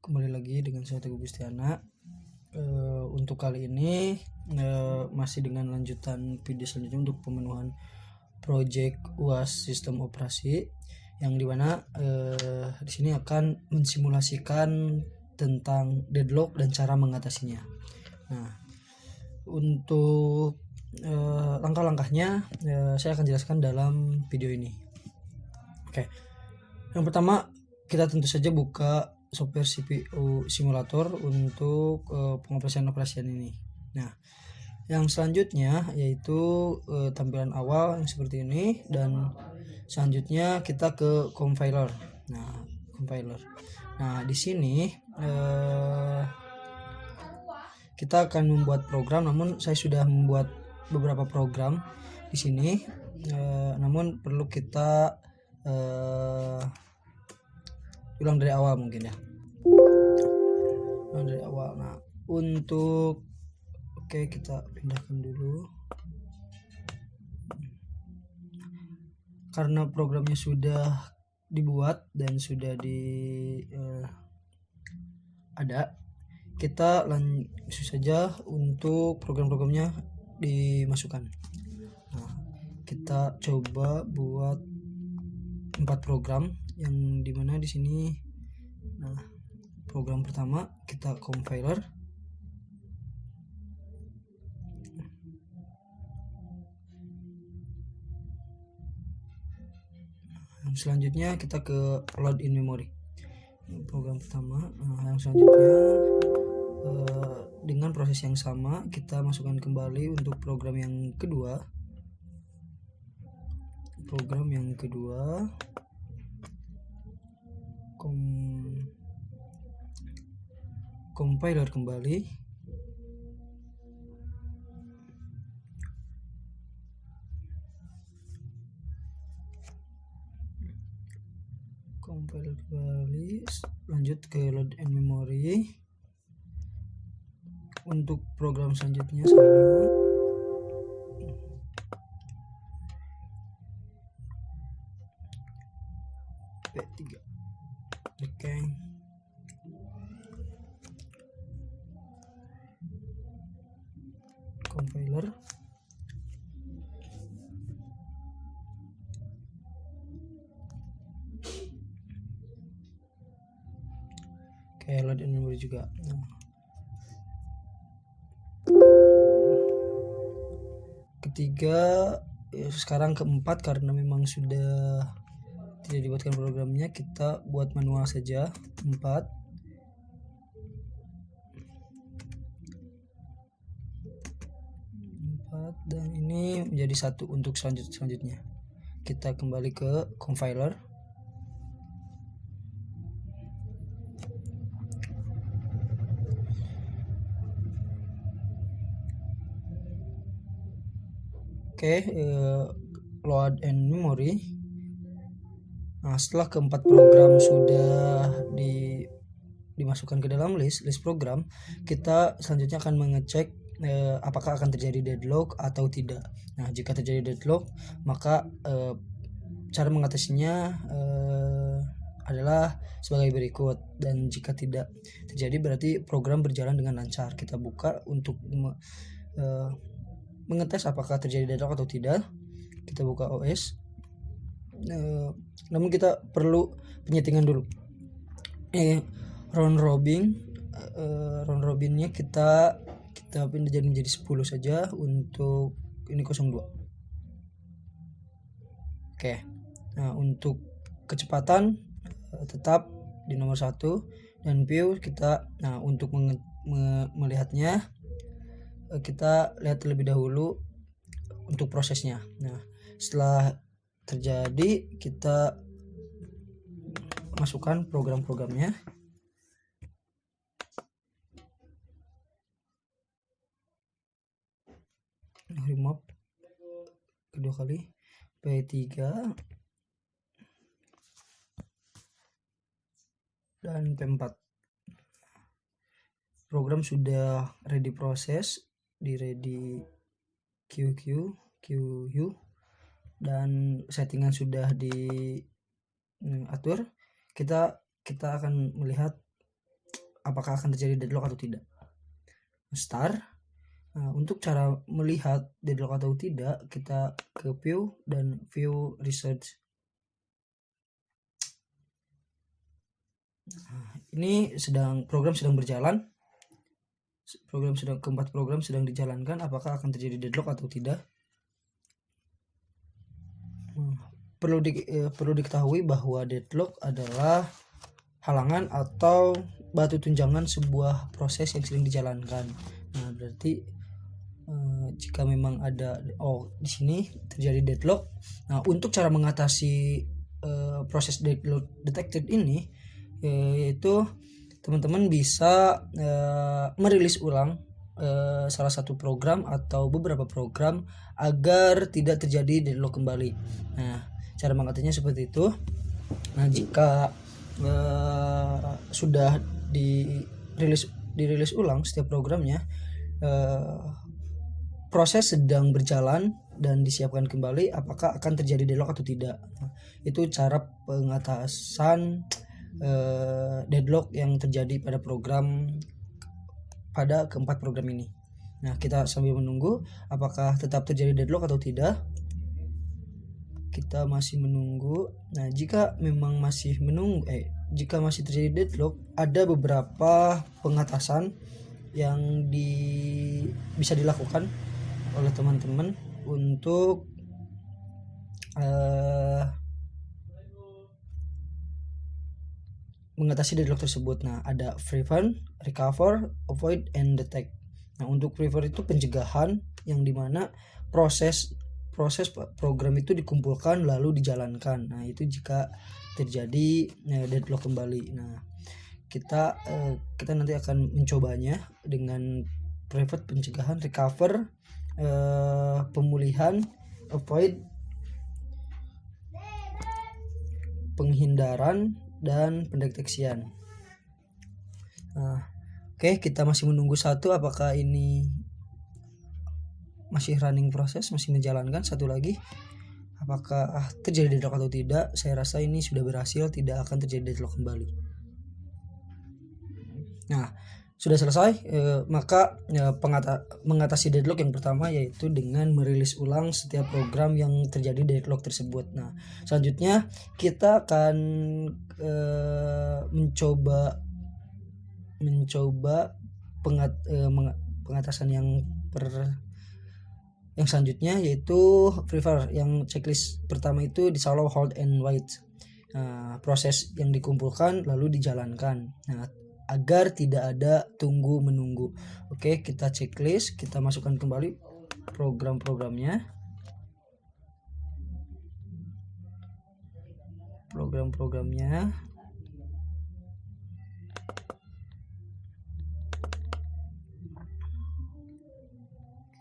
Kembali lagi dengan saya Teguh Gustiana. Untuk kali ini masih dengan lanjutan video selanjutnya untuk pemenuhan project UAS sistem operasi, yang dimana di sini akan mensimulasikan tentang deadlock dan cara mengatasinya. Nah, untuk langkah-langkahnya saya akan jelaskan dalam video ini. Oke, yang pertama kita tentu saja buka software CPU simulator untuk pengoperasian ini. Nah, yang selanjutnya yaitu tampilan awal yang seperti ini, dan selanjutnya kita ke compiler. Nah, di sini kita akan membuat program, namun saya sudah membuat beberapa program di sini. Namun perlu kita ulang dari awal mungkin ya. Dari awal. Nah, untuk kita pindahkan dulu. Karena programnya sudah dibuat dan sudah ada, kita langsung saja untuk program-programnya dimasukkan. Nah, kita coba buat 4 program, yang dimana di sini. Nah, program pertama kita compiler. Selanjutnya kita ke load in memory. Program pertama. Yang selanjutnya dengan proses yang sama kita masukkan kembali untuk program yang kedua. Compiler kembali. Lanjut ke load in memory. Untuk program selanjutnya sama. P3. Oke. Compiler. Load in memory juga. Ketiga, sekarang keempat, karena memang sudah tidak dibuatkan programnya, kita buat manual saja. 4. Dan ini menjadi 1 untuk selanjutnya. Kita kembali ke compiler. Load and memory. Nah, setelah keempat program sudah dimasukkan ke dalam list program, kita selanjutnya akan mengecek apakah akan terjadi deadlock atau tidak. Nah, jika terjadi deadlock, maka cara mengatasinya adalah sebagai berikut. Dan jika tidak terjadi, berarti program berjalan dengan lancar. Kita buka untuk mengetes apakah terjadi deadlock atau tidak. Kita buka OS. Namun kita perlu penyetingan dulu. Round robinnya kita pindah menjadi 10 saja. Untuk ini 02. Nah, untuk kecepatan tetap di nomor 1, dan view kita. Nah, untuk melihatnya kita lihat terlebih dahulu untuk prosesnya. Nah, setelah terjadi, kita masukkan program-programnya. Remove kedua kali, P3 dan P4. Program sudah ready proses di ready QU, dan settingan sudah diatur. Kita akan melihat apakah akan terjadi deadlock atau tidak. Start. Nah, untuk cara melihat deadlock atau tidak, kita ke view dan view research. Nah, ini program sedang berjalan. Keempat program sedang dijalankan. Apakah akan terjadi deadlock atau tidak? Perlu diketahui bahwa deadlock adalah halangan atau batu tunjangan sebuah proses yang sedang dijalankan. Nah, berarti jika memang ada di sini terjadi deadlock. Nah, untuk cara mengatasi proses deadlock detected ini yaitu teman-teman bisa merilis ulang salah satu program atau beberapa program agar tidak terjadi deadlock kembali. Nah, cara mengatasinya seperti itu. Nah, jika sudah dirilis ulang setiap programnya, proses sedang berjalan dan disiapkan kembali, apakah akan terjadi deadlock atau tidak. Nah, itu cara pengatasan deadlock yang terjadi pada keempat program ini. Nah, kita sambil menunggu apakah tetap terjadi deadlock atau tidak. Kita masih menunggu. Nah, jika masih terjadi deadlock, ada beberapa pengatasan yang bisa dilakukan oleh teman-teman untuk mengatasi deadlock tersebut. Nah, ada prevent, recover, avoid, and detect. Nah, untuk prevent itu pencegahan, yang dimana proses program itu dikumpulkan lalu dijalankan. Nah, itu jika terjadi deadlock kembali. Nah, kita nanti akan mencobanya dengan prevent pencegahan, recover pemulihan, avoid penghindaran, dan pendeteksian. Nah, oke, kita masih menunggu satu, apakah ini masih running proses, masih menjalankan. Satu lagi, apakah terjadi deadlock atau tidak. Saya rasa ini sudah berhasil, tidak akan terjadi deadlock kembali. Nah, sudah selesai, maka mengatasi deadlock yang pertama yaitu dengan merilis ulang setiap program yang terjadi deadlock tersebut. Nah, selanjutnya kita akan mencoba pengatasan yang selanjutnya, yaitu prefer. Yang checklist pertama itu disallow, hold, and wait. Nah, proses yang dikumpulkan lalu dijalankan. Nah, agar tidak ada tunggu menunggu. Oke, kita checklist, kita masukkan kembali program-programnya.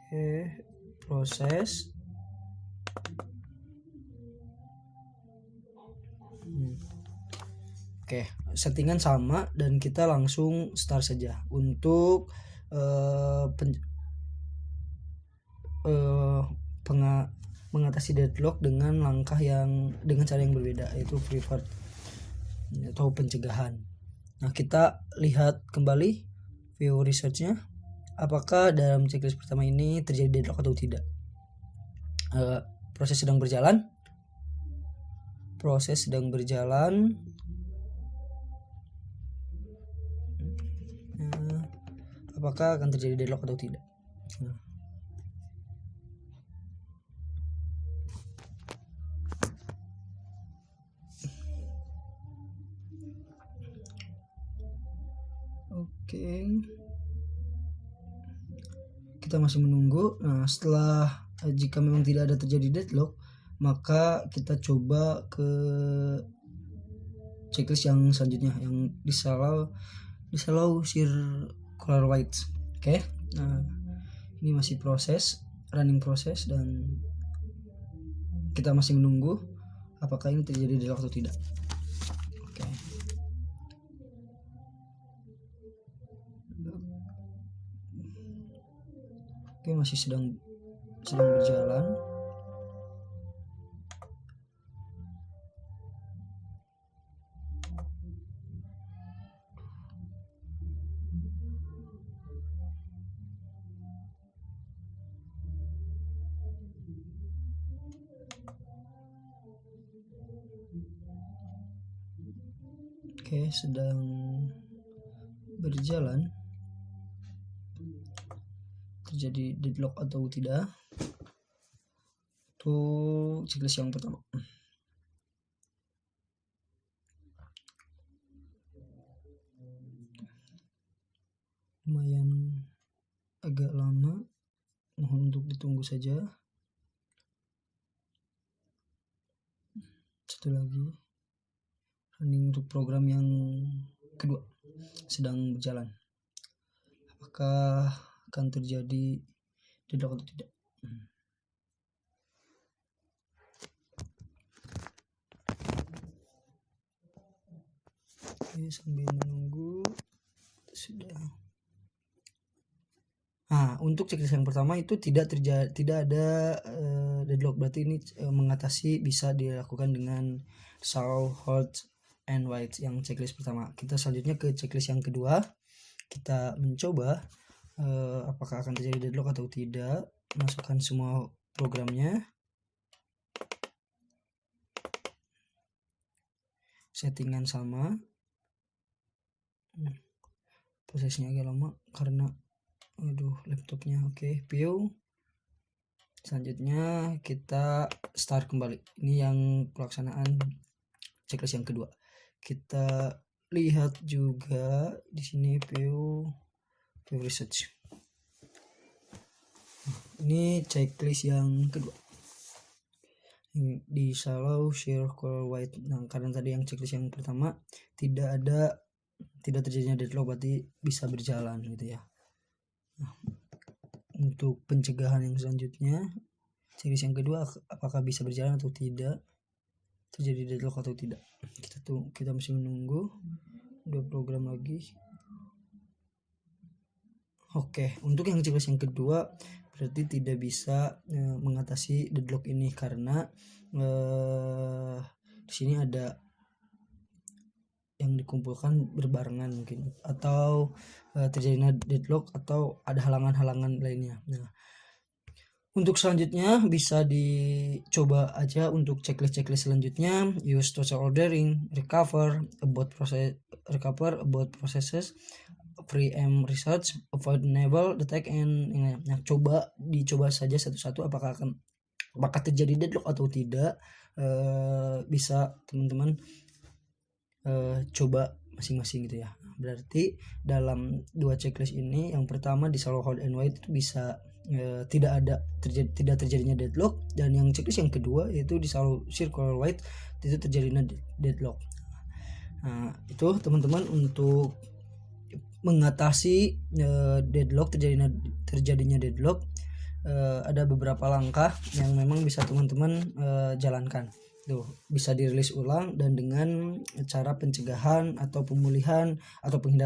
Oke, proses. Oke, settingan sama dan kita langsung start saja untuk mengatasi deadlock dengan cara yang berbeda, yaitu prevent atau pencegahan. Nah, kita lihat kembali view researchnya, apakah dalam checklist pertama ini terjadi deadlock atau tidak. Proses sedang berjalan. Apakah akan terjadi deadlock atau tidak. Oke, kita masih menunggu. Nah, setelah jika memang tidak ada terjadi deadlock, maka kita coba ke checklist yang selanjutnya, yang disallow circular white. Oke, nah ini masih running proses dan kita masih menunggu apakah ini terjadi deadlock atau tidak. Oke, masih sedang berjalan. Oke, sedang berjalan, terjadi deadlock atau tidak. Itu checklist yang pertama. Lumayan agak lama, mohon untuk ditunggu saja. Satu lagi, running untuk program yang kedua sedang berjalan. Apakah akan terjadi deadlock atau tidak? Oke, sambil menunggu sudah. Nah, untuk checklist yang pertama itu tidak ada deadlock, berarti ini mengatasi bisa dilakukan dengan slow, hold, and wait yang checklist pertama. Kita selanjutnya ke checklist yang kedua. Kita mencoba apakah akan terjadi deadlock atau tidak. Masukkan semua programnya. Settingan sama. Prosesnya agak lama karena laptopnya. Oke, view. Selanjutnya kita start kembali. Ini yang pelaksanaan checklist yang kedua. Kita lihat juga di sini view research. Ini checklist yang kedua. Di shallow, circle, wide. Nah, karena tadi yang checklist yang pertama tidak terjadinya deadlock, berarti bisa berjalan gitu ya. Nah, untuk pencegahan yang selanjutnya, checklist yang kedua, apakah bisa berjalan atau tidak, terjadi deadlock atau tidak. Kita masih menunggu 2 program lagi. Oke, untuk yang checklist yang kedua berarti tidak bisa mengatasi deadlock ini karena di sini ada yang dikumpulkan berbarengan mungkin, atau terjadinya deadlock atau ada halangan-halangan lainnya. Nah, untuk selanjutnya bisa dicoba aja untuk checklist selanjutnya. Use total ordering, recover about processes, preempt research, avoid enable, detect, and nah, dicoba saja satu-satu apakah terjadi deadlock atau tidak. Bisa teman-teman coba masing-masing gitu ya. Berarti dalam 2 checklist ini, yang pertama di shallow, hold, and wait itu bisa tidak terjadinya deadlock, dan yang checklist yang kedua yaitu di shallow, circle, wide itu terjadinya deadlock. Nah, itu teman-teman untuk mengatasi deadlock, terjadinya deadlock, ada beberapa langkah yang memang bisa teman-teman jalankan. Bisa dirilis ulang dan dengan cara pencegahan atau pemulihan atau penghindaran